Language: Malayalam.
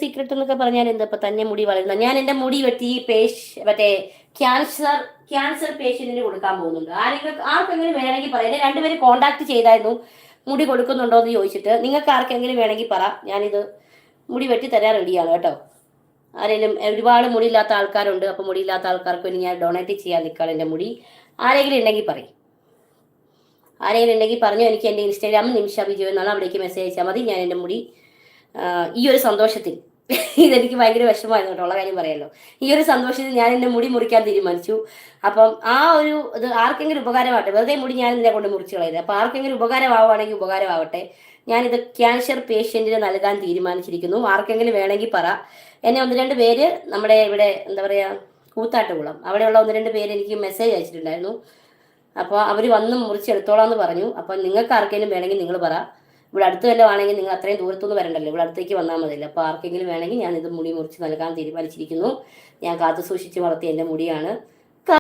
സീക്രട്ട് എന്നൊക്കെ പറഞ്ഞാൽ എന്താ ഇപ്പൊ തന്നെ മുടി വളരുന്ന ഞാൻ എന്റെ മുടി വെട്ടി മറ്റേ ക്യാൻസർ ക്യാൻസർ പേഷ്യന്റിന് കൊടുക്കാൻ പോകുന്നുണ്ട്. ആർക്കെങ്കിലും വേണമെങ്കിൽ പറയാം. എന്നെ രണ്ടുപേരും കോണ്ടാക്ട് ചെയ്തായിരുന്നു മുടി കൊടുക്കുന്നുണ്ടോ എന്ന് ചോദിച്ചിട്ട്. നിങ്ങൾക്ക് ആർക്കെങ്കിലും വേണമെങ്കിൽ പറ, ഞാനിത് മുടി വെട്ടി തരാൻ റെഡിയാണ് കേട്ടോ. ആരെങ്കിലും ഒരുപാട് മുടിയില്ലാത്ത ആൾക്കാരുണ്ട്, അപ്പോൾ മുടിയില്ലാത്ത ആൾക്കാർക്ക് വേണ്ടി ഞാൻ ഡൊണേറ്റ് ചെയ്യാൻ നിൽക്കുകയാണ് എൻ്റെ മുടി. ആരെങ്കിലും ഉണ്ടെങ്കിൽ പറയും. ആരെങ്കിലും ഉണ്ടെങ്കിൽ പറഞ്ഞു. എനിക്ക് എൻ്റെ ഇൻസ്റ്റാഗ്രാം നിമിഷ ബിജു എന്നാണ്, അവിടേക്ക് മെസ്സേജ് അയച്ചാൽ മതി. ഞാൻ എൻ്റെ മുടി ഈ ഒരു സന്തോഷത്തിൽ ഇതെനിക്ക് ഭയങ്കര വിഷമമായിരുന്നു കേട്ടോ, ഉള്ള കാര്യം പറയാമല്ലോ. ഈ ഒരു സന്തോഷത്തിൽ ഞാൻ എൻ്റെ മുടി മുറിക്കാൻ തീരുമാനിച്ചു. അപ്പം ആ ഒരു ഇത് ആർക്കെങ്കിലും ഉപകാരമാവട്ടെ. വെറുതെ മുടി ഞാൻ ഇതിനെ കൊണ്ട് മുറിച്ച് കളയുന്നത്. അപ്പോൾ ആർക്കെങ്കിലും ഉപകാരമാവുകയാണെങ്കിൽ ഉപകാരമാവട്ടെ. ഞാനിത് ക്യാൻസർ പേഷ്യൻറ്റിന് നൽകാൻ തീരുമാനിച്ചിരിക്കുന്നു. ആർക്കെങ്കിലും വേണമെങ്കിൽ പറ. എന്നെ ഒന്ന് രണ്ട് പേര് നമ്മുടെ ഇവിടെ എന്താ പറയുക, കൂത്താട്ടുകുളം അവിടെയുള്ള ഒന്ന് രണ്ട് പേര് എനിക്ക് മെസ്സേജ് അയച്ചിട്ടുണ്ടായിരുന്നു. അപ്പോൾ അവർ വന്ന് മുറിച്ചെടുത്തോളാം പറഞ്ഞു. അപ്പം നിങ്ങൾക്ക് ആർക്കെങ്കിലും വേണമെങ്കിൽ നിങ്ങൾ പറ. ഇവിടെ അടുത്ത് വല്ലതും ആണെങ്കിൽ നിങ്ങൾ അത്രയും ദൂരത്തുനിന്ന് വരണ്ടല്ലോ, ഇവിടെ അടുത്തേക്ക് വന്നാൽ മതിയല്ലോ. അപ്പോൾ ആർക്കെങ്കിലും വേണമെങ്കിൽ ഞാൻ ഇത് മുടി മുറിച്ച് നൽകാൻ തീരുമാനിച്ചിരിക്കുന്നു. ഞാൻ കാത്തു സൂക്ഷിച്ച് വളർത്തിയ എൻ്റെ മുടിയാണ്.